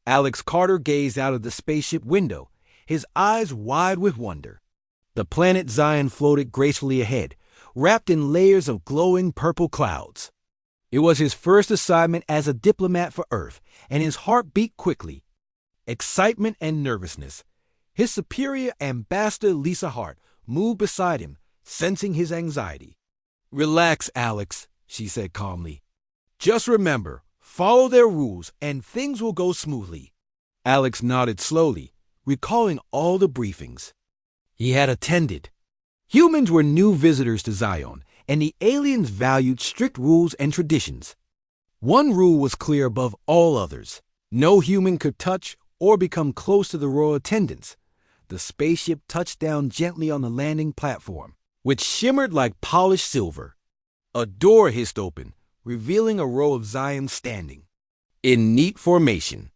Alex Carter gazed out of the spaceship window, his eyes wide with wonder. The planet Zion floated gracefully ahead, wrapped in layers of glowing purple clouds. It was his first assignment as a diplomat for Earth, and his heart beat quickly. Excitement and nervousness. His superior, Ambassador Lisa Hart, moved beside him, sensing his anxiety. "Relax, Alex," she said calmly. "Just remember, follow their rules and things will go smoothly." Alex nodded slowly, recalling all the briefings he had attended. Humans were new visitors to Zion, and the aliens valued strict rules and traditions. One rule was clear above all others. No human could touch or become close to the royal attendants. The spaceship touched down gently on the landing platform, which shimmered like polished silver. A door hissed open, revealing a row of Zions standing in neat formation.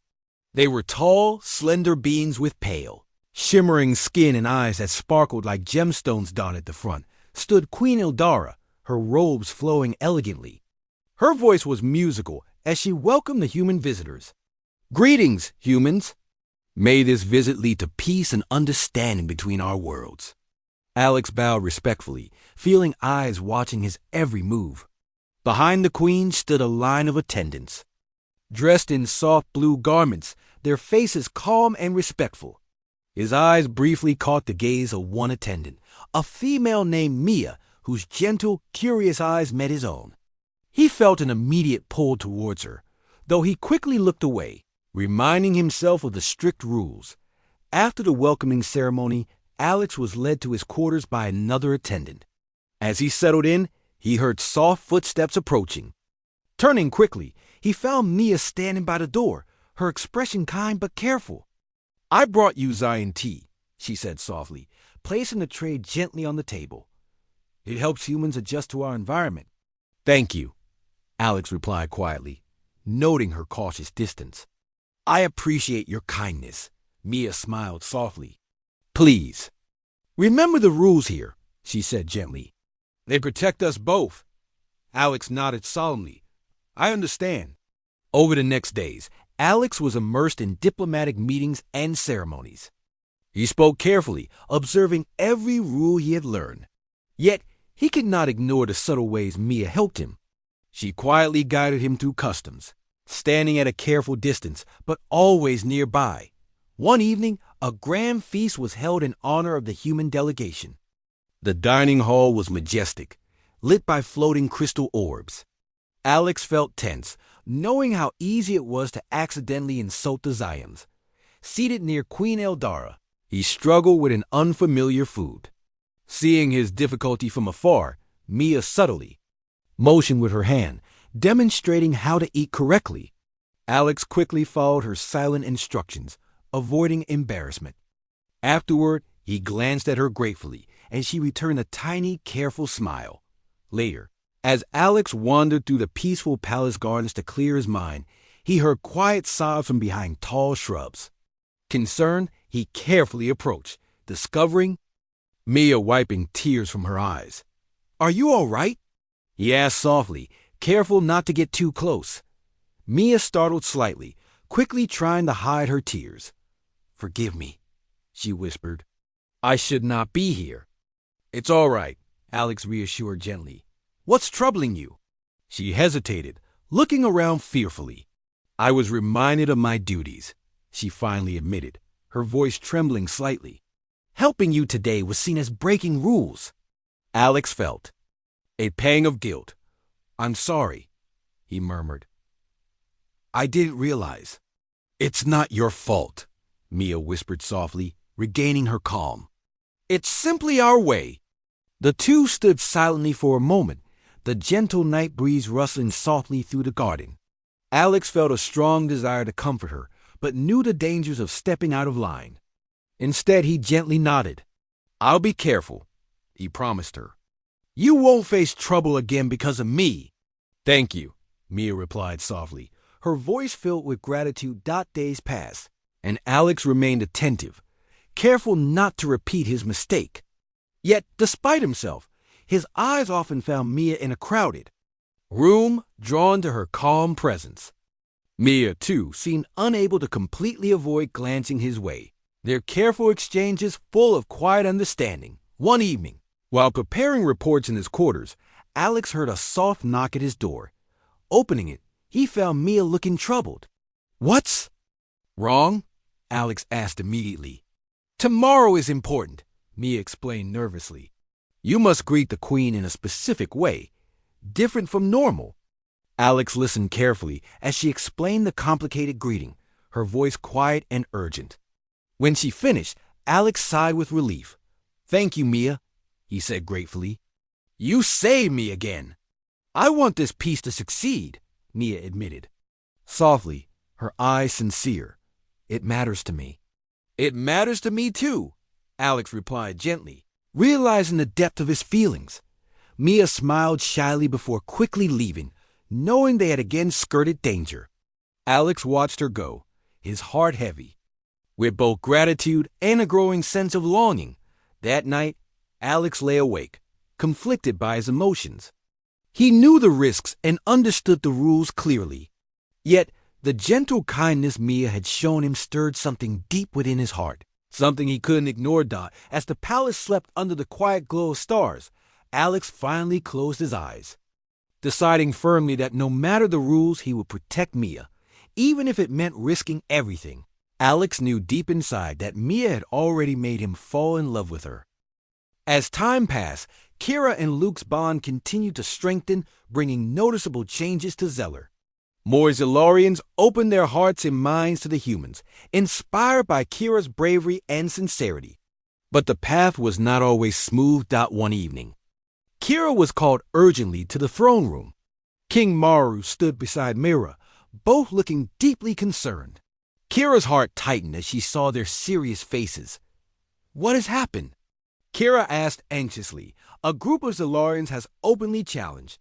They were tall, slender beings with pale, shimmering skin and eyes that sparkled like gemstones. Dotted the front stood Queen Ildara, her robes flowing elegantly. Her voice was musical as she welcomed the human visitors. "Greetings, humans. May this visit lead to peace and understanding between our worlds." Alex bowed respectfully, feeling eyes watching his every move. Behind the queen stood a line of attendants, dressed in soft blue garments, their faces calm and respectful. His eyes briefly caught the gaze of one attendant, a female named Mia, whose gentle, curious eyes met his own. He felt an immediate pull towards her, though he quickly looked away, reminding himself of the strict rules. After the welcoming ceremony, Alex was led to his quarters by another attendant. As he settled in, he heard soft footsteps approaching. Turning quickly, he found Mia standing by the door, her expression kind but careful. "I brought you Zion tea," she said softly, placing the tray gently on the table. "It helps humans adjust to our environment." "Thank you," Alex replied quietly, noting her cautious distance. "I appreciate your kindness," Mia smiled softly. "Please, remember the rules here," she said gently. "They protect us both." Alex nodded solemnly. "I understand." Over the next days, Alex was immersed in diplomatic meetings and ceremonies. He spoke carefully, observing every rule he had learned. Yet, he could not ignore the subtle ways Mia helped him. She quietly guided him through customs, standing at a careful distance, but always nearby. One evening, a grand feast was held in honor of the human delegation. The dining hall was majestic, lit by floating crystal orbs. Alex felt tense, knowing how easy it was to accidentally insult the Zions. Seated near Queen Ildara, he struggled with an unfamiliar food. Seeing his difficulty from afar, Mia subtly motioned with her hand, demonstrating how to eat correctly. Alex quickly followed her silent instructions, avoiding embarrassment. Afterward, he glanced at her gratefully, and she returned a tiny, careful smile. Later, as Alex wandered through the peaceful palace gardens to clear his mind, he heard quiet sobs from behind tall shrubs. Concerned, he carefully approached, discovering Mia wiping tears from her eyes. "Are you all right?" he asked softly, careful not to get too close. Mia startled slightly, quickly trying to hide her tears. "Forgive me," she whispered. "I should not be here." "It's all right," Alex reassured gently. "What's troubling you?" She hesitated, looking around fearfully. "I was reminded of my duties," she finally admitted, her voice trembling slightly. "Helping you today was seen as breaking rules." Alex felt a pang of guilt. "I'm sorry," he murmured. "I didn't realize." "It's not your fault," Mia whispered softly, regaining her calm. "It's simply our way." The two stood silently for a moment, the gentle night breeze rustling softly through the garden. Alex felt a strong desire to comfort her, but knew the dangers of stepping out of line. Instead, he gently nodded. "I'll be careful," he promised her. "You won't face trouble again because of me." "Thank you," Mia replied softly, her voice filled with gratitude. Days passed, and Alex remained attentive, careful not to repeat his mistake. Yet, despite himself, his eyes often found Mia in a crowded room, drawn to her calm presence. Mia, too, seemed unable to completely avoid glancing his way, their careful exchanges full of quiet understanding. One evening, while preparing reports in his quarters, Alex heard a soft knock at his door. Opening it, he found Mia looking troubled. "What's wrong?" Alex asked immediately. "Tomorrow is important," Mia explained nervously. "You must greet the Queen in a specific way, different from normal." Alex listened carefully as she explained the complicated greeting, her voice quiet and urgent. When she finished, Alex sighed with relief. "Thank you, Mia," he said gratefully. "You saved me again." "I want this piece to succeed," Mia admitted. Softly, her eyes sincere. "It matters to me." "It matters to me, too," Alex replied gently, realizing the depth of his feelings. Mia smiled shyly before quickly leaving, knowing they had again skirted danger. Alex watched her go, his heart heavy. With both gratitude and a growing sense of longing, that night, Alex lay awake, conflicted by his emotions. He knew the risks and understood the rules clearly. Yet, the gentle kindness Mia had shown him stirred something deep within his heart, something he couldn't ignore. As the palace slept under the quiet glow of stars, Alex finally closed his eyes, deciding firmly that no matter the rules, he would protect Mia, even if it meant risking everything. Alex knew deep inside that Mia had already made him fall in love with her. As time passed, Kira and Luke's bond continued to strengthen, bringing noticeable changes to Zeller. More Zellorians opened their hearts and minds to the humans, inspired by Kira's bravery and sincerity. But the path was not always smooth. One evening, Kira was called urgently to the throne room. King Maru stood beside Mira, both looking deeply concerned. Kira's heart tightened as she saw their serious faces. "What has happened?" Kira asked anxiously. "A group of Zellorians has openly challenged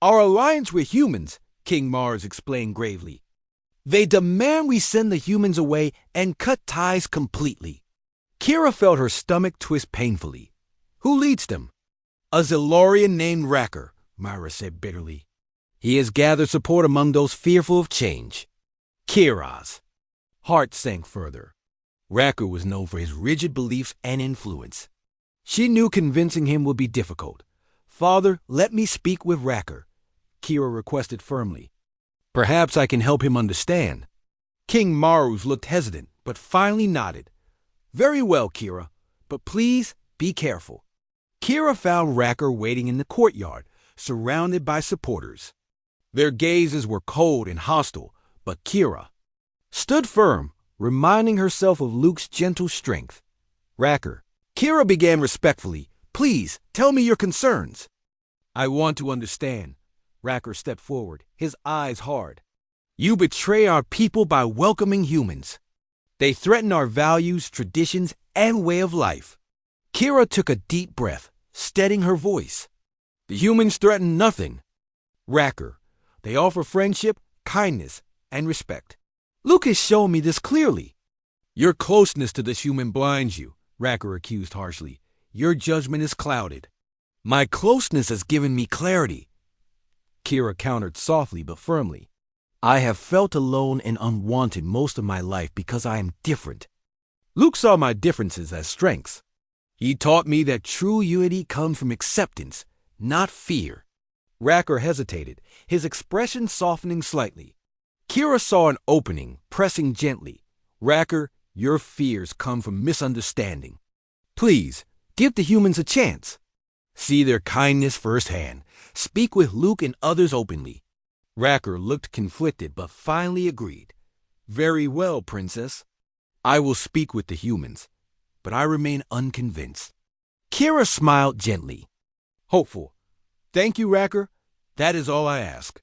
our alliance with humans," King Mars explained gravely. "They demand we send the humans away and cut ties completely." Kira felt her stomach twist painfully. "Who leads them?" "A Zellorian named Racker," Myra said bitterly. "He has gathered support among those fearful of change." Kira's heart sank further. Racker was known for his rigid beliefs and influence. She knew convincing him would be difficult. "Father, let me speak with Racker," Kira requested firmly. "Perhaps I can help him understand." King Marus looked hesitant, but finally nodded. "Very well, Kira, but please be careful." Kira found Racker waiting in the courtyard, surrounded by supporters. Their gazes were cold and hostile, but Kira stood firm, reminding herself of Luke's gentle strength. "Racker," Kira began respectfully, "please tell me your concerns." "I want to understand." Racker stepped forward, his eyes hard. "You betray our people by welcoming humans. They threaten our values, traditions, and way of life." Kira took a deep breath, steadying her voice. "The humans threaten nothing." "Racker, they offer friendship, kindness, and respect. Luke has shown me this clearly." "Your closeness to this human blinds you," Racker accused harshly. "Your judgment is clouded." "My closeness has given me clarity," Kira countered softly but firmly. "I have felt alone and unwanted most of my life because I am different. Luke saw my differences as strengths. He taught me that true unity comes from acceptance, not fear." Racker hesitated, his expression softening slightly. Kira saw an opening, pressing gently. "Racker, your fears come from misunderstanding. Please, give the humans a chance. See their kindness firsthand. Speak with Luke and others openly." Racker looked conflicted but finally agreed. "Very well, Princess. I will speak with the humans, but I remain unconvinced." Kira smiled gently. "Hopeful. Thank you, Racker. That is all I ask."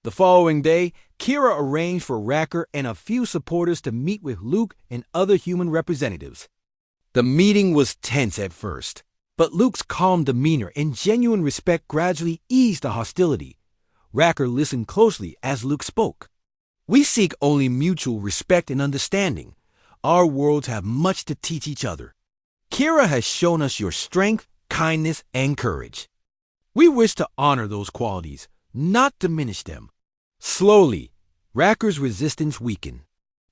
The following day, Kira arranged for Racker and a few supporters to meet with Luke and other human representatives. The meeting was tense at first, but Luke's calm demeanor and genuine respect gradually eased the hostility. Racker listened closely as Luke spoke. "We seek only mutual respect and understanding. Our worlds have much to teach each other. Kira has shown us your strength, kindness, and courage. We wish to honor those qualities, not diminish them." Slowly, Racker's resistance weakened.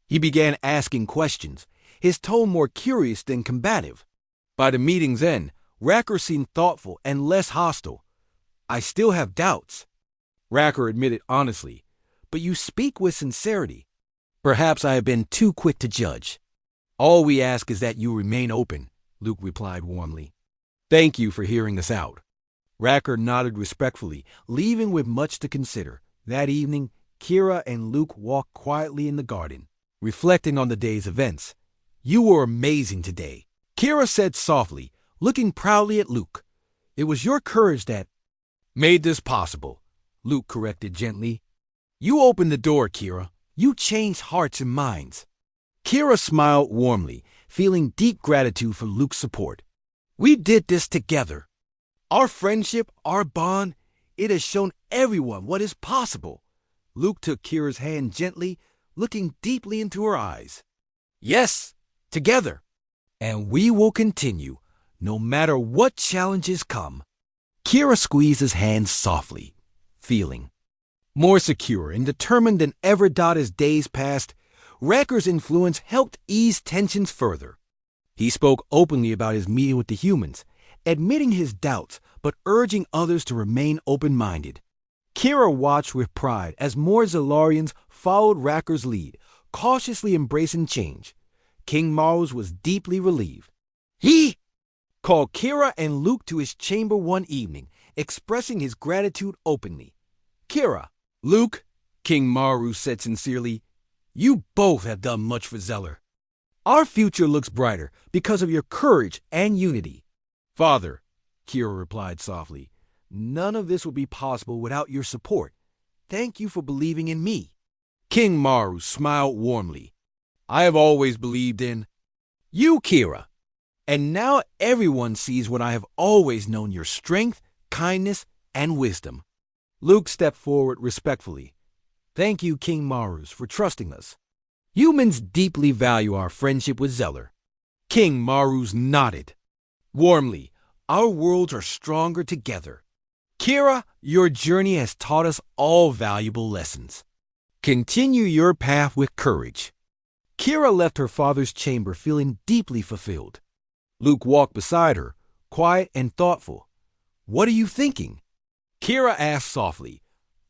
He began asking questions, his tone more curious than combative. By the meeting's end, Racker seemed thoughtful and less hostile. I still have doubts, Racker admitted honestly, but you speak with sincerity. Perhaps I have been too quick to judge. All we ask is that you remain open, Luke replied warmly. Thank you for hearing us out. Racker nodded respectfully, leaving with much to consider. That evening, Kira and Luke walked quietly in the garden, reflecting on the day's events. You were amazing today, Kira said softly, looking proudly at Luke. It was your courage that made this possible, Luke corrected gently. You opened the door, Kira. You changed hearts and minds. Kira smiled warmly, feeling deep gratitude for Luke's support. We did this together. Our friendship, our bond, it has shown everyone what is possible. Luke took Kira's hand gently, looking deeply into her eyes. Yes, together. And we will continue, no matter what challenges come. Kira squeezed his hand softly, feeling more secure and determined than ever. As days passed, Racker's influence helped ease tensions further. He spoke openly about his meeting with the humans, admitting his doubts but urging others to remain open-minded. Kira watched with pride as more Zalarians followed Racker's lead, cautiously embracing change. King Marus was deeply relieved. He called Kira and Luke to his chamber one evening, expressing his gratitude openly. Kira, Luke, King Maru said sincerely, you both have done much for Zeller. Our future looks brighter because of your courage and unity. Father, Kira replied softly, none of this would be possible without your support. Thank you for believing in me. King Maru smiled warmly. I have always believed in you, Kira. And now everyone sees what I have always known, your strength, kindness, and wisdom. Luke stepped forward respectfully. Thank you, King Marus, for trusting us. Humans deeply value our friendship with Zeller. King Marus nodded. Warmly, our worlds are stronger together. Kira, your journey has taught us all valuable lessons. Continue your path with courage. Kira left her father's chamber feeling deeply fulfilled. Luke walked beside her, quiet and thoughtful. What are you thinking? Kira asked softly.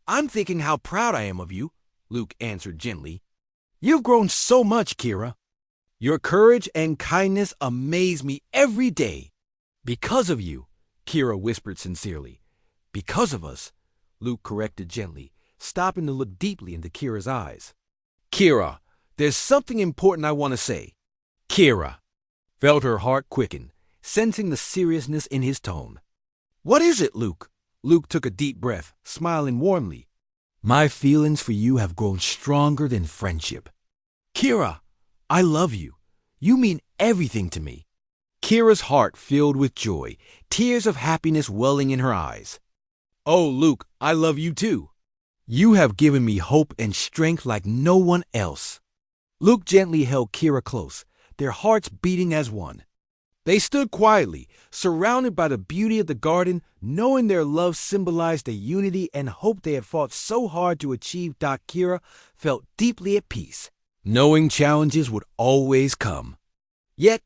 I'm thinking how proud I am of you, Luke answered gently. You've grown so much, Kira. Your courage and kindness amaze me every day. Because of you, Kira whispered sincerely. Because of us, Luke corrected gently, stopping to look deeply into Kira's eyes. Kira, there's something important I want to say. Kira felt her heart quicken, sensing the seriousness in his tone. What is it, Luke? Luke took a deep breath, smiling warmly. My feelings for you have grown stronger than friendship. Kira, I love you. You mean everything to me. Kira's heart filled with joy, tears of happiness welling in her eyes. Oh, Luke, I love you too. You have given me hope and strength like no one else. Luke gently held Kira close, their hearts beating as one. They stood quietly, surrounded by the beauty of the garden, knowing their love symbolized the unity and hope they had fought so hard to achieve. Kira felt deeply at peace, knowing challenges would always come. Yet,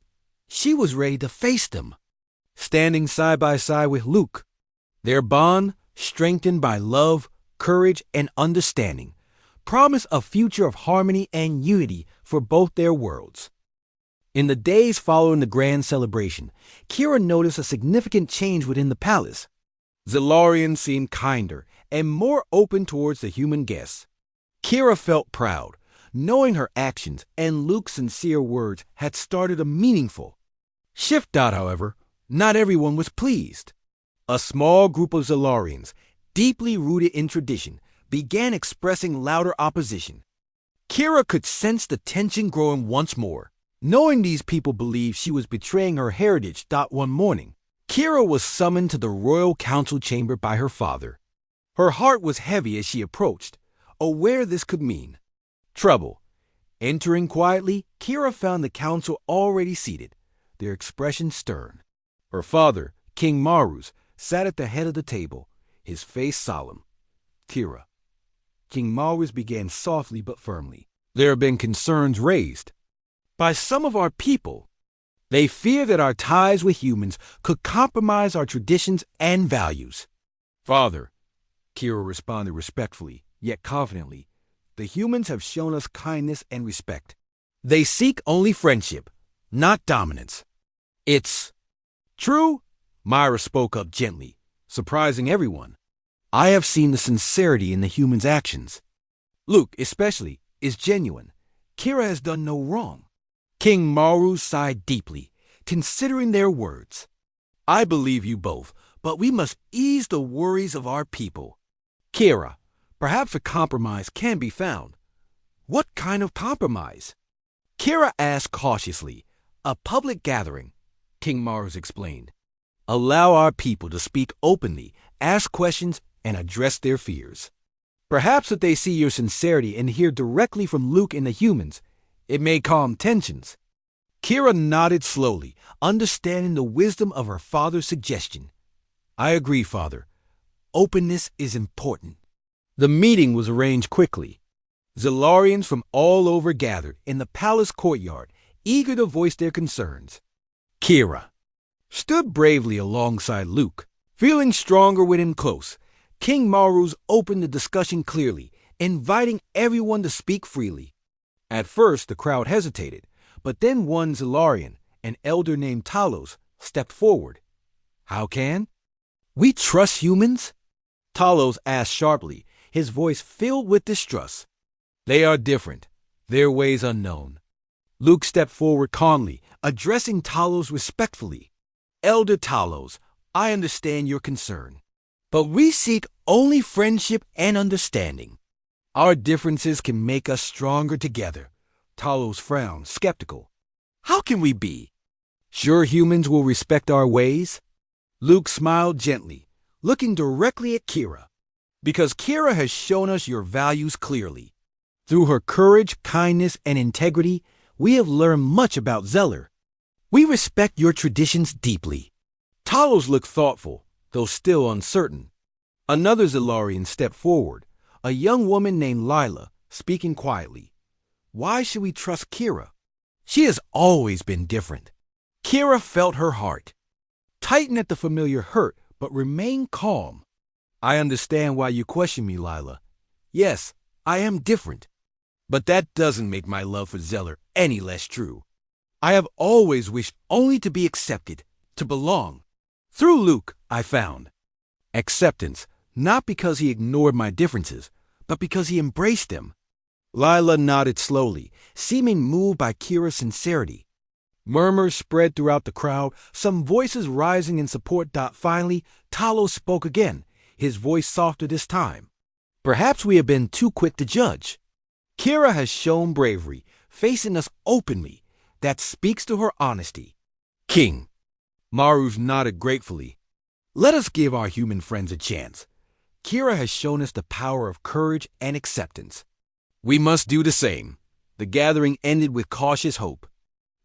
she was ready to face them. Standing side by side with Luke, their bond, strengthened by love, courage, and understanding, promised a future of harmony and unity for both their worlds. In the days following the grand celebration, Kira noticed a significant change within the palace. Zalarian seemed kinder and more open towards the human guests. Kira felt proud, knowing her actions and Luke's sincere words had started a meaningful shift. However, not everyone was pleased. A small group of Zalarians, deeply rooted in tradition, began expressing louder opposition. Kira could sense the tension growing once more. Knowing these people believed she was betraying her heritage. One morning, Kira was summoned to the royal council chamber by her father. Her heart was heavy as she approached, aware this could mean trouble. Entering quietly, Kira found the council already seated, their expressions stern. Her father, King Marus, sat at the head of the table, his face solemn. Kira, King Maurus began softly but firmly. There have been concerns raised by some of our people. They fear that our ties with humans could compromise our traditions and values. Father, Kira responded respectfully, yet confidently, the humans have shown us kindness and respect. They seek only friendship, not dominance. It's true, Myra spoke up gently, surprising everyone. I have seen the sincerity in the humans' actions. Luke, especially, is genuine. Kira has done no wrong. King Maru sighed deeply, considering their words. I believe you both, but we must ease the worries of our people. Kira, perhaps a compromise can be found. What kind of compromise? Kira asked cautiously. A public gathering, King Mars explained. Allow our people to speak openly, ask questions, and address their fears. Perhaps if they see your sincerity and hear directly from Luke and the humans, it may calm tensions. Kira nodded slowly, understanding the wisdom of her father's suggestion. I agree, Father. Openness is important. The meeting was arranged quickly. Zilarians from all over gathered in the palace courtyard, eager to voice their concerns. Kira stood bravely alongside Luke. Feeling stronger with him close, King Marus opened the discussion clearly, inviting everyone to speak freely. At first, the crowd hesitated, but then one Zilarian, an elder named Talos, stepped forward. How can we trust humans? Talos asked sharply, his voice filled with distrust. They are different, their ways unknown. Luke stepped forward calmly, addressing Talos respectfully. Elder Talos, I understand your concern, but we seek only friendship and understanding. Our differences can make us stronger together. Talos frowned, skeptical. How can we be sure humans will respect our ways? Luke smiled gently, looking directly at Kira. Because Kira has shown us your values clearly. Through her courage, kindness, and integrity, we have learned much about Zeller. We respect your traditions deeply. Talos looked thoughtful, though still uncertain. Another Zilarian stepped forward, a young woman named Lila, speaking quietly. Why should we trust Kira? She has always been different. Kira felt her heart tighten at the familiar hurt, but remained calm. I understand why you question me, Lila. Yes, I am different. But that doesn't make my love for Zeller any less true. I have always wished only to be accepted, to belong. Through Luke, I found acceptance, not because he ignored my differences, but because he embraced them. Lila nodded slowly, seeming moved by Kira's sincerity. Murmurs spread throughout the crowd, some voices rising in support. Finally, Talos spoke again, his voice softer this time. Perhaps we have been too quick to judge. Kira has shown bravery, facing us openly. That speaks to her honesty. King. Marus nodded gratefully. Let us give our human friends a chance. Kira has shown us the power of courage and acceptance. We must do the same. The gathering ended with cautious hope.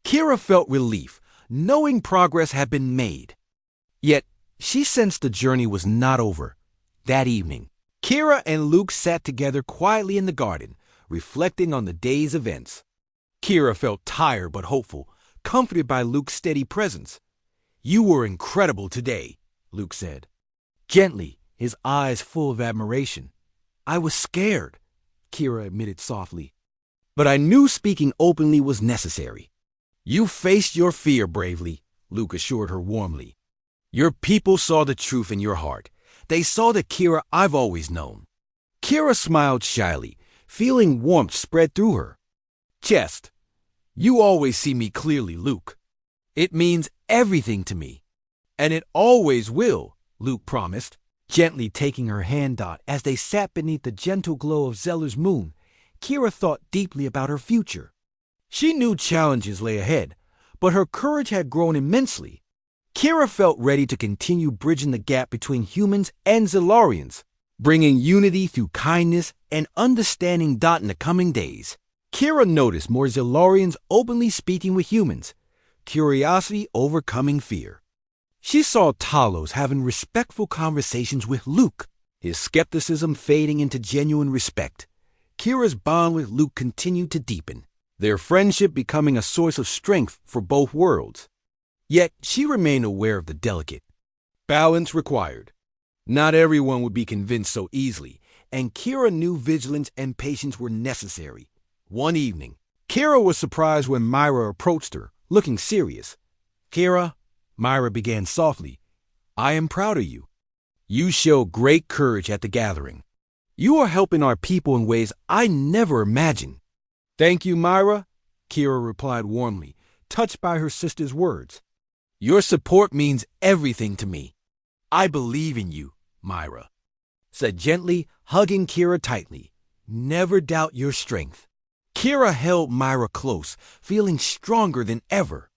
Kira felt relief, knowing progress had been made. Yet, she sensed the journey was not over. That evening, Kira and Luke sat together quietly in the garden, reflecting on the day's events. Kira felt tired but hopeful, comforted by Luke's steady presence. You were incredible today, Luke said. Gently, his eyes full of admiration. I was scared, Kira admitted softly. But I knew speaking openly was necessary. You faced your fear bravely, Luke assured her warmly. Your people saw the truth in your heart. They saw the Kira I've always known. Kira smiled shyly, feeling warmth spread through her chest. You always see me clearly, Luke. It means everything to me. And it always will, Luke promised, gently taking her hand. As they sat beneath the gentle glow of Zeller's moon, Kira thought deeply about her future. She knew challenges lay ahead, but her courage had grown immensely. Kira felt ready to continue bridging the gap between humans and Zilarians, bringing unity through kindness and understanding. In the coming days, Kira noticed more Zilarians openly speaking with humans, curiosity overcoming fear. She saw Talos having respectful conversations with Luke, his skepticism fading into genuine respect. Kira's bond with Luke continued to deepen, their friendship becoming a source of strength for both worlds. Yet she remained aware of the delicate balance required. Not everyone would be convinced so easily, and Kira knew vigilance and patience were necessary. One evening, Kira was surprised when Myra approached her, looking serious. "Kira," Myra began softly, "I am proud of you. You showed great courage at the gathering. You are helping our people in ways I never imagined." "Thank you, Myra," Kira replied warmly, touched by her sister's words. "Your support means everything to me." "I believe in you," Myra said gently, hugging Kira tightly. "Never doubt your strength." Kira held Myra close, feeling stronger than ever.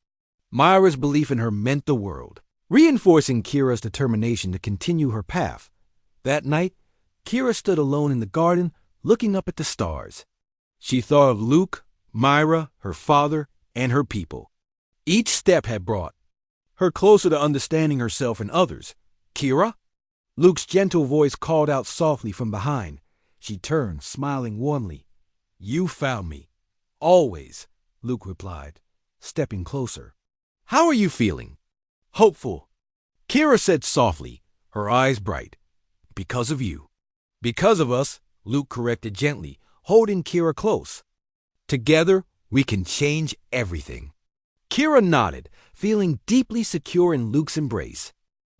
Myra's belief in her meant the world, reinforcing Kira's determination to continue her path. That night, Kira stood alone in the garden, looking up at the stars. She thought of Luke, Myra, her father, and her people. Each step had brought her closer to understanding herself and others. "Kira?" Luke's gentle voice called out softly from behind. She turned, smiling warmly. "You found me. Always," Luke replied, stepping closer. "How are you feeling?" "Hopeful," Kira said softly, her eyes bright. "Because of you." "Because of us," Luke corrected gently, holding Kira close. "Together, we can change everything." Kira nodded, feeling deeply secure in Luke's embrace.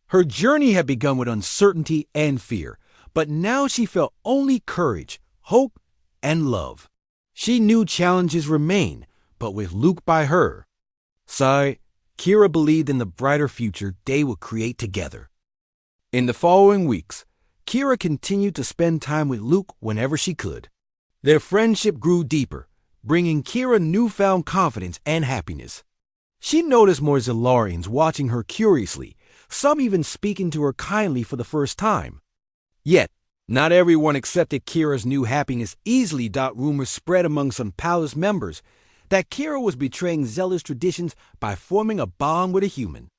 Her journey had begun with uncertainty and fear, but now she felt only courage, hope, and love. She knew challenges remained, but with Luke by her side, Kira believed in the brighter future they would create together. In the following weeks, Kira continued to spend time with Luke whenever she could. Their friendship grew deeper, bringing Kira newfound confidence and happiness. She noticed more Zilarians watching her curiously, some even speaking to her kindly for the first time. Yet, not everyone accepted Kira's new happiness easily. Rumors spread among some palace members that Kira was betraying zealous traditions by forming a bond with a human.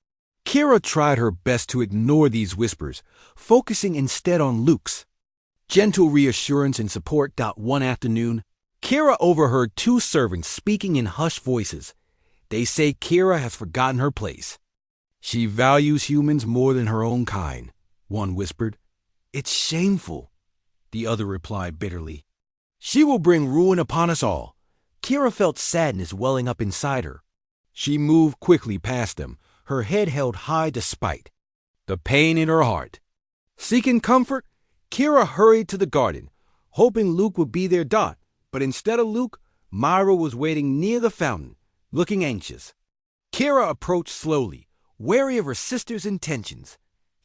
Kira tried her best to ignore these whispers, focusing instead on Luke's gentle reassurance and support. One afternoon, Kira overheard two servants speaking in hushed voices. "They say Kira has forgotten her place. She values humans more than her own kind," one whispered. "It's shameful," the other replied bitterly. "She will bring ruin upon us all." Kira felt sadness welling up inside her. She moved quickly past them, her head held high despite the pain in her heart. Seeking comfort, Kira hurried to the garden, hoping Luke would be there. But instead of Luke, Myra was waiting near the fountain, looking anxious. Kira approached slowly, wary of her sister's intentions.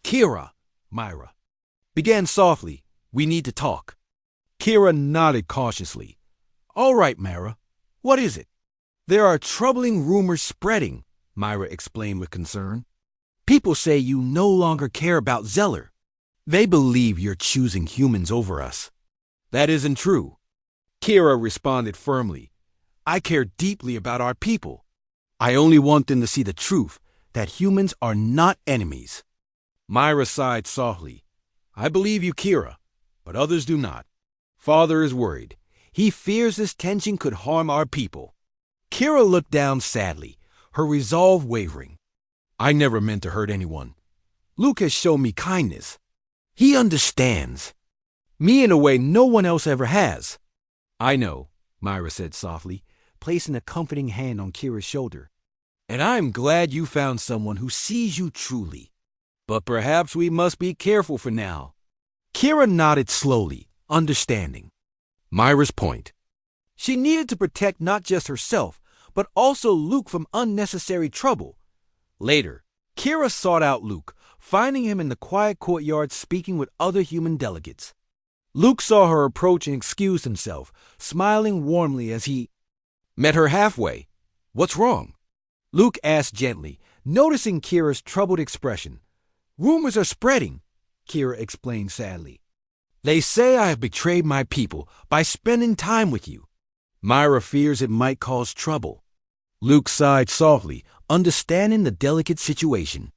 "Kira," Myra began softly, "we need to talk." Kira nodded cautiously. "All right, Myra. What is it?" "There are troubling rumors spreading," Myra explained with concern. "People say you no longer care about Zeller. They believe you're choosing humans over us." "That isn't true," Kira responded firmly. "I care deeply about our people. I only want them to see the truth, that humans are not enemies." Myra sighed softly. "I believe you, Kira, but others do not. Father is worried. He fears this tension could harm our people." Kira looked down sadly, her resolve wavering. "I never meant to hurt anyone. Luke has shown me kindness. He understands me in a way no one else ever has." "I know," Myra said softly, placing a comforting hand on Kira's shoulder. "And I'm glad you found someone who sees you truly. But perhaps we must be careful for now." Kira nodded slowly, understanding Myra's point. She needed to protect not just herself, but also Luke from unnecessary trouble. Later, Kira sought out Luke, finding him in the quiet courtyard speaking with other human delegates. Luke saw her approach and excused himself, smiling warmly as he met her halfway. "What's wrong?" Luke asked gently, noticing Kira's troubled expression. "Rumors are spreading," Kira explained sadly. "They say I have betrayed my people by spending time with you. Myra fears it might cause trouble." Luke sighed softly, understanding the delicate situation.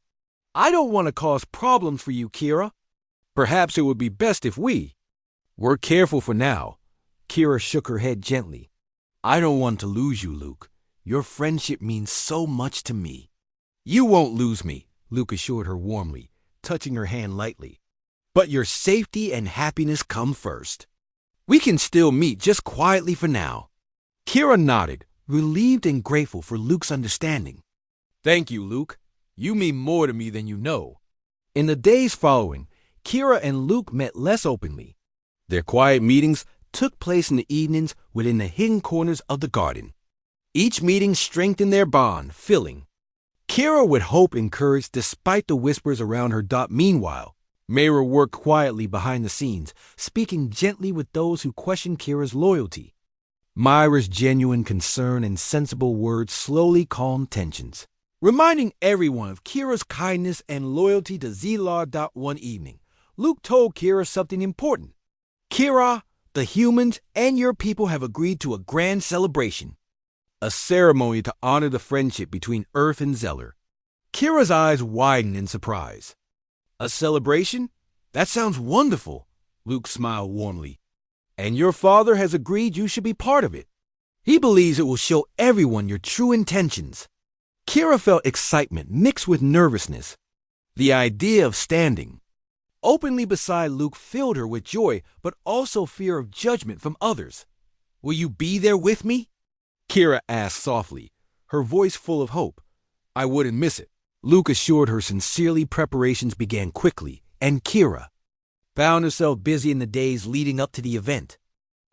"I don't want to cause problems for you, Kira." Perhaps it would be best if we're careful for now. Kira shook her head gently. I don't want to lose you, Luke. Your friendship means so much to me. You won't lose me, Luke assured her warmly, touching her hand lightly. But your safety and happiness come first. We can still meet just quietly for now. Kira nodded, relieved and grateful for Luke's understanding. Thank you, Luke. You mean more to me than you know. In the days following, Kira and Luke met less openly. Their quiet meetings took place in the evenings within the hidden corners of the garden. Each meeting strengthened their bond, filling. Kira would hope and courage despite the whispers around her. Meanwhile, Mayra worked quietly behind the scenes, speaking gently with those who questioned Kira's loyalty. Myra's genuine concern and sensible words slowly calmed tensions, reminding everyone of Kira's kindness and loyalty to Zlar. One evening, Luke told Kira something important. Kira, the humans and your people have agreed to a grand celebration, a ceremony to honor the friendship between Earth and Zeller. Kira's eyes widened in surprise. A celebration? That sounds wonderful, Luke smiled warmly. And your father has agreed you should be part of it. He believes it will show everyone your true intentions. Kira felt excitement mixed with nervousness. The idea of standing openly beside Luke filled her with joy, but also fear of judgment from others. Will you be there with me? Kira asked softly, her voice full of hope. I wouldn't miss it. Luke assured her sincerely. Preparations began quickly, and Kira found herself busy in the days leading up to the event.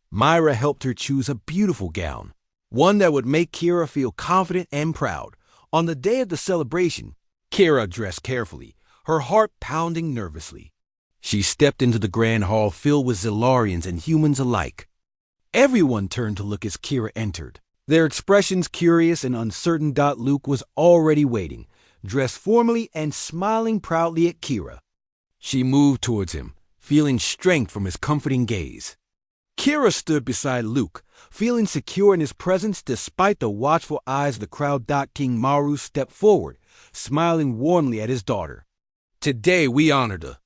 Myra helped her choose a beautiful gown, one that would make Kira feel confident and proud. On the day of the celebration, Kira dressed carefully, her heart pounding nervously. She stepped into the grand hall filled with Zilarians and humans alike. Everyone turned to look as Kira entered, their expressions curious and uncertain. Luke was already waiting, dressed formally and smiling proudly at Kira. She moved towards him, feeling strength from his comforting gaze. Kira stood beside Luke, feeling secure in his presence despite the watchful eyes of the crowd. King Maru stepped forward, smiling warmly at his daughter. Today we honor the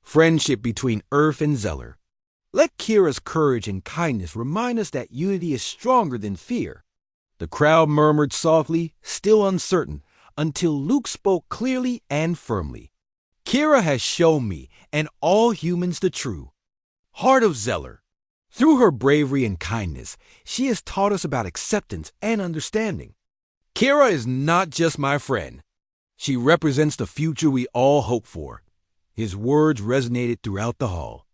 friendship between Earth and Zeller. Let Kira's courage and kindness remind us that unity is stronger than fear. The crowd murmured softly, still uncertain, until Luke spoke clearly and firmly. Kira has shown me and all humans the true heart of Zeller. Through her bravery and kindness, she has taught us about acceptance and understanding. Kira is not just my friend. She represents the future we all hope for. His words resonated throughout the hall.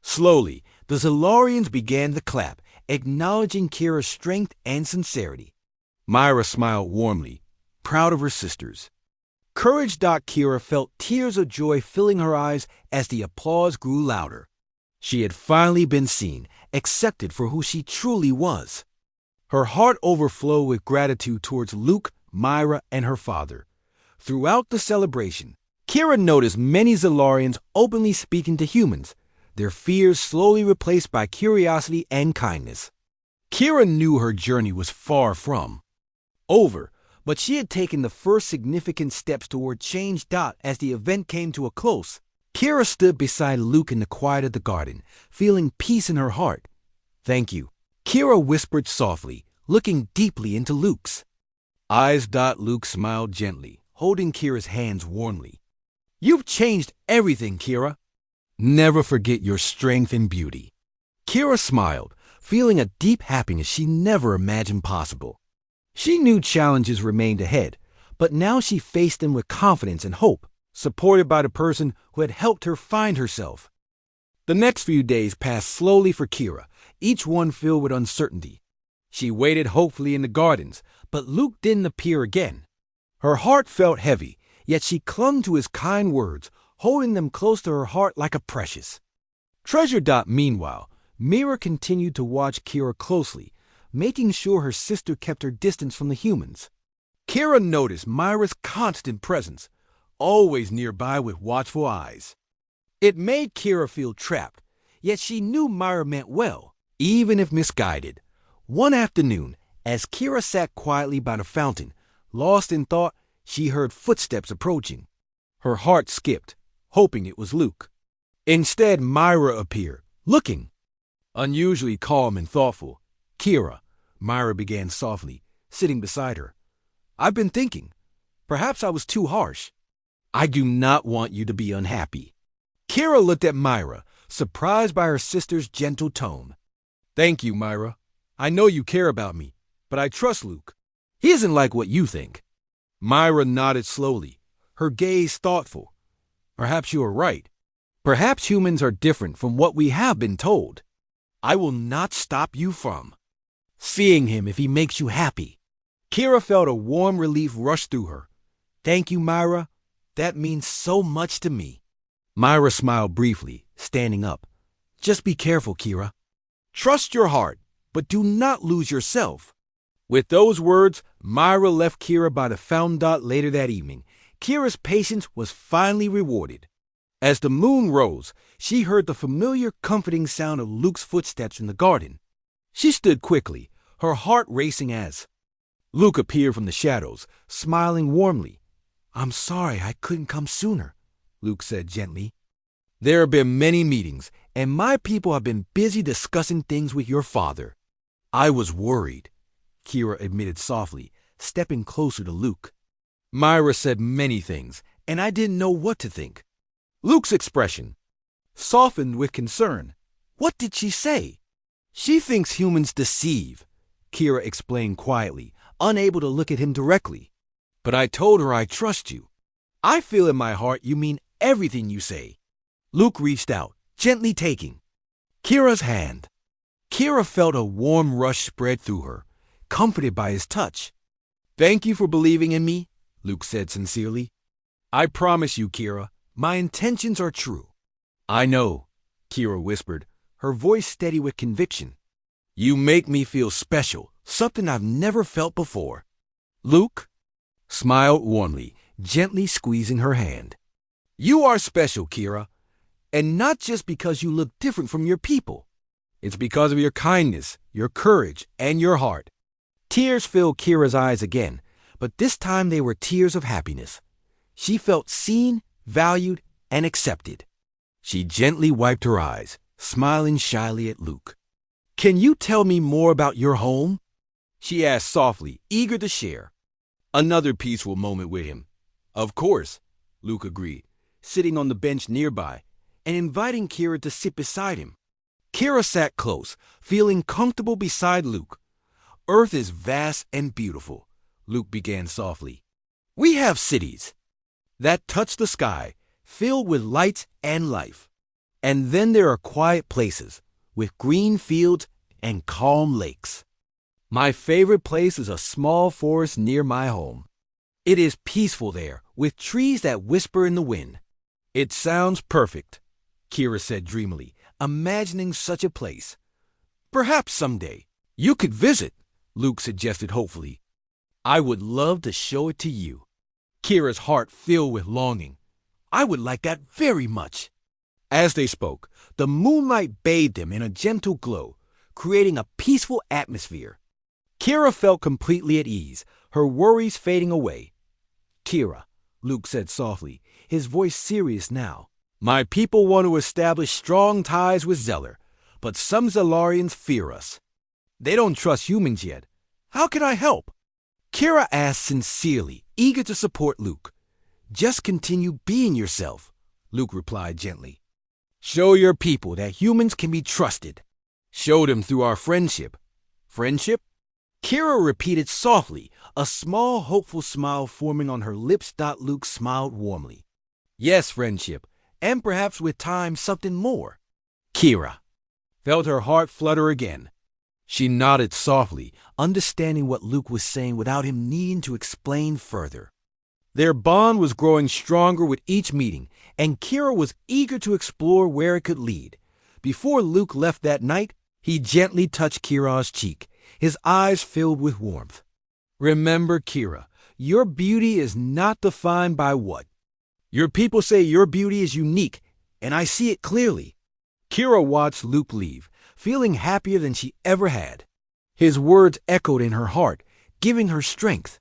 Slowly, the Zilarians began to clap, acknowledging Kira's strength and sincerity. Myra smiled warmly, proud of her sisters. Courage. Kira felt tears of joy filling her eyes as the applause grew louder. She had finally been seen, accepted for who she truly was. Her heart overflowed with gratitude towards Luke, Myra, and her father. Throughout the celebration, Kira noticed many Zilarians openly speaking to humans, their fears slowly replaced by curiosity and kindness. Kira knew her journey was far from over, but she had taken the first significant steps toward change. As the event came to a close, Kira stood beside Luke in the quiet of the garden, feeling peace in her heart. Thank you, Kira whispered softly, looking deeply into Luke's eyes. Luke smiled gently, holding Kira's hands warmly. You've changed everything, Kira. Never forget your strength and beauty. Kira smiled, feeling a deep happiness she never imagined possible. She knew challenges remained ahead, but now she faced them with confidence and hope, supported by the person who had helped her find herself. The next few days passed slowly for Kira, each one filled with uncertainty. She waited hopefully in the gardens, but Luke didn't appear again. Her heart felt heavy, yet she clung to his kind words, holding them close to her heart like a precious treasure. Meanwhile, Mira continued to watch Kira closely, making sure her sister kept her distance from the humans. Kira noticed Myra's constant presence, always nearby with watchful eyes. It made Kira feel trapped, yet she knew Myra meant well, even if misguided. One afternoon, as Kira sat quietly by the fountain, lost in thought, she heard footsteps approaching. Her heart skipped, hoping it was Luke. Instead, Myra appeared, looking unusually calm and thoughtful. Kira, Myra began softly, sitting beside her. I've been thinking. Perhaps I was too harsh. I do not want you to be unhappy. Kira looked at Myra, surprised by her sister's gentle tone. Thank you, Myra. I know you care about me, but I trust Luke. He isn't like what you think. Myra nodded slowly, her gaze thoughtful. Perhaps you are right. Perhaps humans are different from what we have been told. I will not stop you from seeing him if he makes you happy. Kira felt a warm relief rush through her. Thank you, Myra. That means so much to me. Myra smiled briefly, standing up. Just be careful, Kira. Trust your heart, but do not lose yourself. With those words, Myra left Kira by the fountain dot later that evening. Kira's patience was finally rewarded. As the moon rose, she heard the familiar, comforting sound of Luke's footsteps in the garden. She stood quickly, her heart racing as Luke appeared from the shadows, smiling warmly. I'm sorry I couldn't come sooner, Luke said gently. There have been many meetings, and my people have been busy discussing things with your father. I was worried, Kira admitted softly, stepping closer to Luke. Myra said many things, and I didn't know what to think. Luke's expression softened with concern. What did she say? She thinks humans deceive, Kira explained quietly, unable to look at him directly. But I told her I trust you. I feel in my heart you mean everything you say. Luke reached out, gently taking Kira's hand. Kira felt a warm rush spread through her, comforted by his touch. Thank you for believing in me, Luke said sincerely. I promise you, Kira, my intentions are true. I know, Kira whispered, her voice steady with conviction. You make me feel special, something I've never felt before. Luke smiled warmly, gently squeezing her hand. You are special, Kira, and not just because you look different from your people. It's because of your kindness, your courage, and your heart. Tears filled Kira's eyes again, but this time they were tears of happiness. She felt seen, valued, and accepted. She gently wiped her eyes, smiling shyly at Luke. Can you tell me more about your home? She asked softly, eager to share another peaceful moment with him. Of course, Luke agreed, sitting on the bench nearby and inviting Kira to sit beside him. Kira sat close, feeling comfortable beside Luke. Earth is vast and beautiful, Luke began softly. We have cities that touch the sky, filled with lights and life. And then there are quiet places with green fields and calm lakes. My favorite place is a small forest near my home. It is peaceful there, with trees that whisper in the wind. It sounds perfect, Kira said dreamily, imagining such a place. Perhaps someday you could visit, Luke suggested hopefully. I would love to show it to you. Kira's heart filled with longing. I would like that very much. As they spoke, the moonlight bathed them in a gentle glow, creating a peaceful atmosphere. Kira felt completely at ease, her worries fading away. Kira, Luke said softly, his voice serious now. My people want to establish strong ties with Zeller, but some Zellarians fear us. They don't trust humans yet. How can I help? Kira asked sincerely, eager to support Luke. Just continue being yourself, Luke replied gently. Show your people that humans can be trusted. Show them through our friendship. Friendship? Kira repeated softly, a small, hopeful smile forming on her lips. Luke smiled warmly. Yes, friendship, and perhaps with time something more. Kira felt her heart flutter again. She nodded softly, understanding what Luke was saying without him needing to explain further. Their bond was growing stronger with each meeting, and Kira was eager to explore where it could lead. Before Luke left that night, he gently touched Kira's cheek, his eyes filled with warmth. Remember, Kira, your beauty is not defined by what your people say. Your beauty is unique, and I see it clearly. Kira watched Luke leave, feeling happier than she ever had. His words echoed in her heart, giving her strength.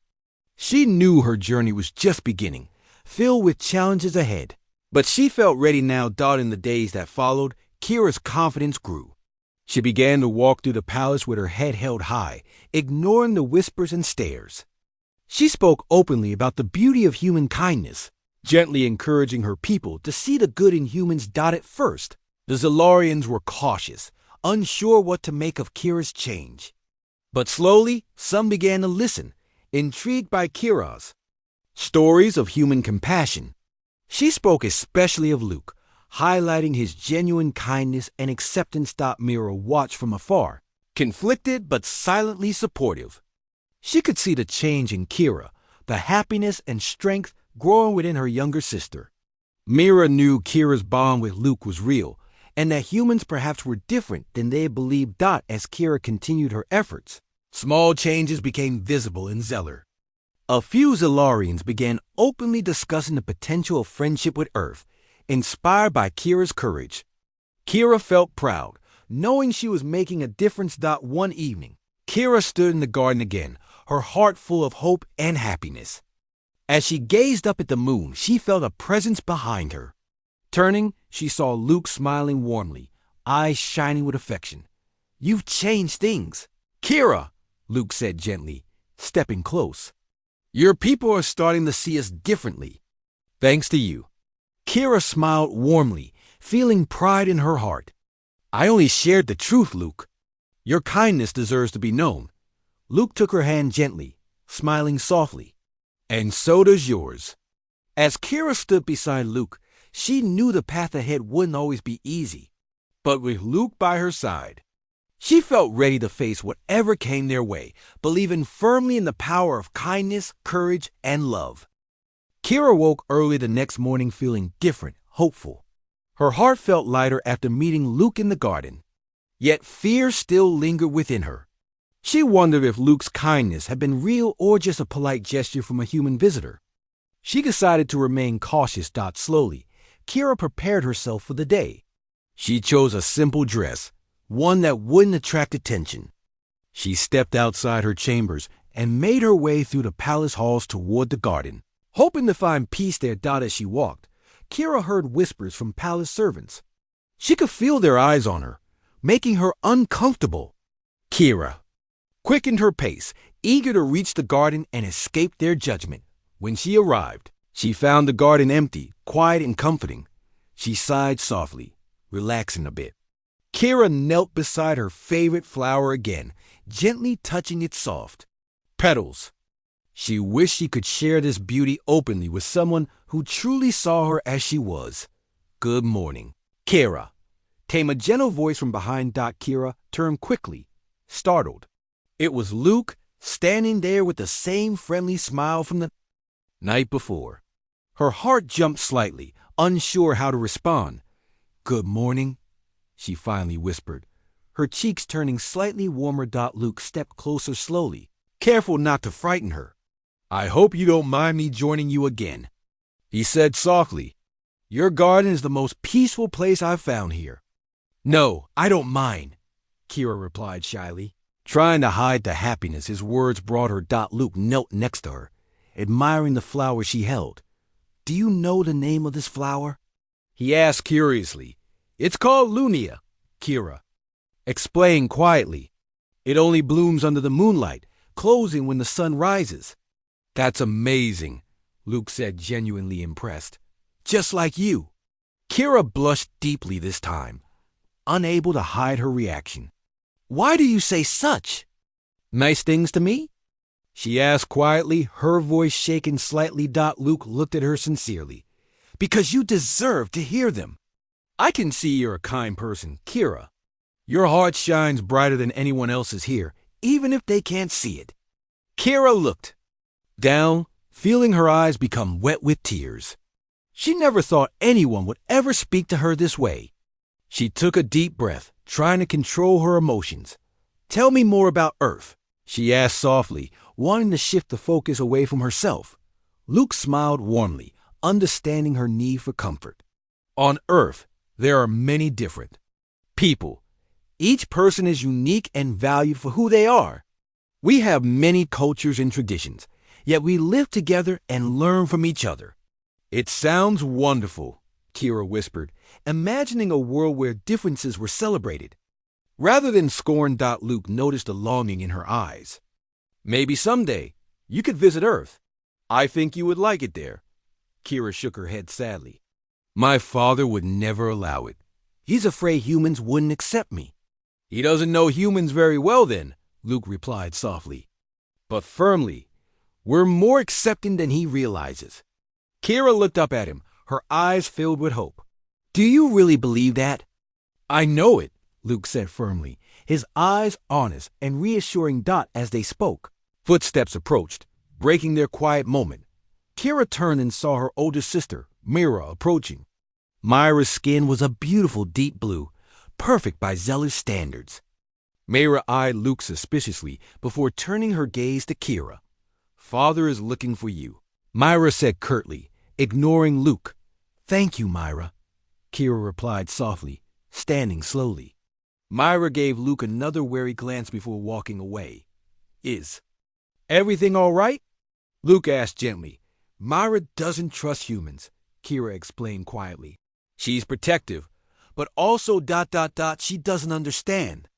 She knew her journey was just beginning, filled with challenges ahead. But she felt ready now. In the days that followed, Kira's confidence grew. She began to walk through the palace with her head held high, ignoring the whispers and stares. She spoke openly about the beauty of human kindness, gently encouraging her people to see the good in humans. At first, the Zalarians were cautious, unsure what to make of Kira's change. But slowly, some began to listen, intrigued by Kira's stories of human compassion. She spoke especially of Luke, highlighting his genuine kindness and acceptance. Mira watched from afar, conflicted but silently supportive. She could see the change in Kira, the happiness and strength growing within her younger sister. Mira knew Kira's bond with Luke was real, and that humans perhaps were different than they believed. As Kira continued her efforts, small changes became visible in Zeller. A few Zalarians began openly discussing the potential of friendship with Earth, inspired by Kira's courage. Kira felt proud, knowing she was making a difference. One evening, Kira stood in the garden again, her heart full of hope and happiness. As she gazed up at the moon, she felt a presence behind her. Turning, she saw Luke smiling warmly, eyes shining with affection. "You've changed things." "Kira," Luke said gently, stepping close. "Your people are starting to see us differently, thanks to you." Kira smiled warmly, feeling pride in her heart. "I only shared the truth, Luke. Your kindness deserves to be known." Luke took her hand gently, smiling softly. "And so does yours." As Kira stood beside Luke, she knew the path ahead wouldn't always be easy. But with Luke by her side, she felt ready to face whatever came their way, believing firmly in the power of kindness, courage, and love. Kira woke early the next morning feeling different, hopeful. Her heart felt lighter after meeting Luke in the garden. Yet fear still lingered within her. She wondered if Luke's kindness had been real or just a polite gesture from a human visitor. She decided to remain cautious. Slowly, Kira prepared herself for the day. She chose a simple dress, one that wouldn't attract attention. She stepped outside her chambers and made her way through the palace halls toward the garden. Hoping to find peace there. As she walked, Kira heard whispers from palace servants. She could feel their eyes on her, making her uncomfortable. Kira quickened her pace, eager to reach the garden and escape their judgment. When she arrived, she found the garden empty, quiet and comforting. She sighed softly, relaxing a bit. Kira knelt beside her favorite flower again, gently touching its soft petals. She wished she could share this beauty openly with someone who truly saw her as she was. "Good morning, Kira," came a gentle voice from behind. Kira turned quickly, startled. It was Luke, standing there with the same friendly smile from the night before. Her heart jumped slightly, unsure how to respond. "Good morning," she finally whispered, her cheeks turning slightly warmer. Luke stepped closer slowly, careful not to frighten her. "I hope you don't mind me joining you again," he said softly. "Your garden is the most peaceful place I've found here." "No, I don't mind," Kira replied shyly, trying to hide the happiness his words brought her. Luke knelt next to her, admiring the flower she held. "Do you know the name of this flower?" he asked curiously. "It's called Lunia," Kira explained quietly. "It only blooms under the moonlight, closing when the sun rises." "That's amazing," Luke said, genuinely impressed. "Just like you." Kira blushed deeply this time, unable to hide her reaction. "Why do you say such nice things to me?" she asked quietly, her voice shaking slightly. Luke looked at her sincerely. "Because you deserve to hear them. I can see you're a kind person, Kira. Your heart shines brighter than anyone else's here, even if they can't see it." Kira looked down, feeling her eyes become wet with tears. She never thought anyone would ever speak to her this way. She took a deep breath, trying to control her emotions. "Tell me more about Earth," she asked softly, wanting to shift the focus away from herself. Luke smiled warmly, understanding her need for comfort. "On Earth, there are many different people. Each person is unique and valued for who they are. We have many cultures and traditions, yet we live together and learn from each other." "It sounds wonderful," Kira whispered, imagining a world where differences were celebrated. Rather than scorn, Luke noticed a longing in her eyes. Maybe someday you could visit Earth. I think you would like it there. Kira shook her head sadly. My father would never allow it. He's afraid humans wouldn't accept me. He doesn't know humans very well then, Luke replied softly. But firmly, we're more accepting than he realizes. Kira looked up at him, her eyes filled with hope. Do you really believe that? I know it, Luke said firmly, his eyes honest and reassuring as they spoke. Footsteps approached, breaking their quiet moment. Kira turned and saw her older sister, Mira, approaching. Myra's skin was a beautiful deep blue, perfect by Zeller's standards. Mira eyed Luke suspiciously before turning her gaze to Kira. Father is looking for you, Myra said curtly, ignoring Luke. Thank you, Myra, Kira replied softly, standing slowly. Myra gave Luke another wary glance before walking away. Is everything all right? Luke asked gently. Myra doesn't trust humans, Kira explained quietly. She's protective, but also ... she doesn't understand.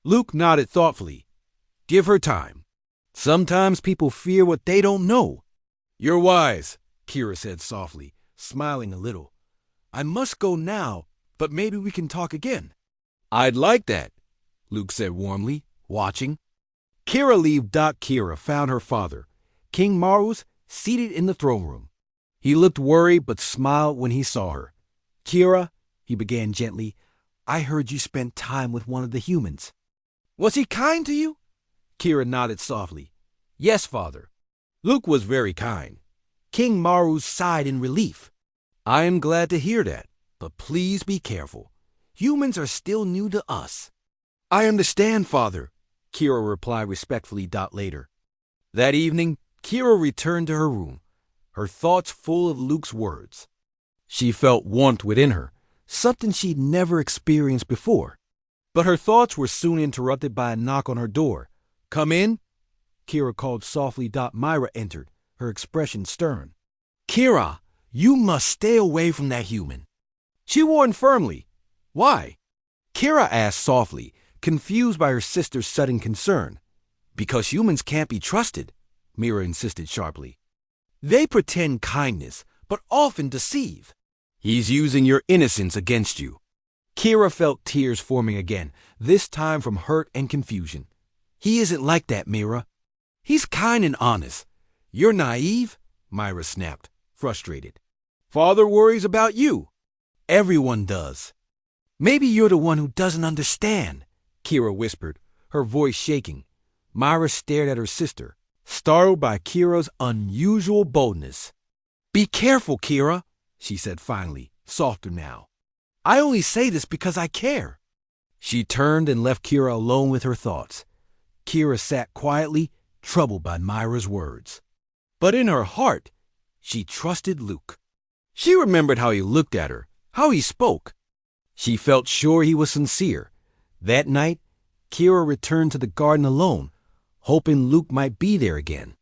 Luke nodded thoughtfully. Give her time. Sometimes people fear what they don't know. You're wise, Kira said softly, smiling a little. I must go now, but maybe we can talk again. I'd like that, Luke said warmly, watching. Kira leave. Kira found her father, King Marus, seated in the throne room. He looked worried but smiled when he saw her. Kira, he began gently, I heard you spent time with one of the humans. Was he kind to you? Kira nodded softly. Yes, father. Luke was very kind. King Marus sighed in relief. I am glad to hear that, but please be careful. Humans are still new to us. I understand, father, Kira replied respectfully. Later. That evening, Kira returned to her room, her thoughts full of Luke's words. She felt warmth within her, something she'd never experienced before. But her thoughts were soon interrupted by a knock on her door. Come in, Kira called softly. Myra entered, her expression stern. Kira, you must stay away from that human. She warned firmly. Why? Kira asked softly, confused by her sister's sudden concern. Because humans can't be trusted, Mira insisted sharply. They pretend kindness, but often deceive. He's using your innocence against you. Kira felt tears forming again, this time from hurt and confusion. He isn't like that, Mira. He's kind and honest. You're naive, Myra snapped, frustrated. Father worries about you. Everyone does. Maybe you're the one who doesn't understand, Kira whispered, her voice shaking. Myra stared at her sister, startled by Kira's unusual boldness. Be careful, Kira, she said finally, softer now. I only say this because I care. She turned and left Kira alone with her thoughts. Kira sat quietly, troubled by Myra's words. But in her heart, she trusted Luke. She remembered how he looked at her, how he spoke. She felt sure he was sincere. That night, Kira returned to the garden alone, hoping Luke might be there again.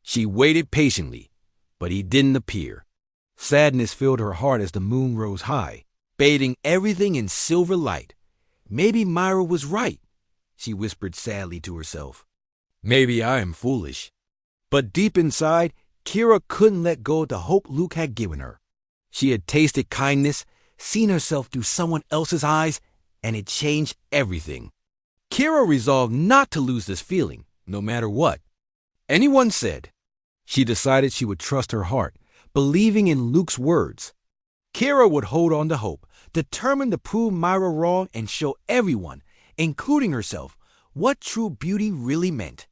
She waited patiently, but he didn't appear. Sadness filled her heart as the moon rose high, bathing everything in silver light. Maybe Myra was right, she whispered sadly to herself. Maybe I am foolish. But deep inside, Kira couldn't let go of the hope Luke had given her. She had tasted kindness, seen herself through someone else's eyes, and it changed everything. Kira resolved not to lose this feeling, no matter what anyone said. She decided she would trust her heart, believing in Luke's words. Kira would hold on to hope, determined to prove Myra wrong and show everyone, including herself, what true beauty really meant.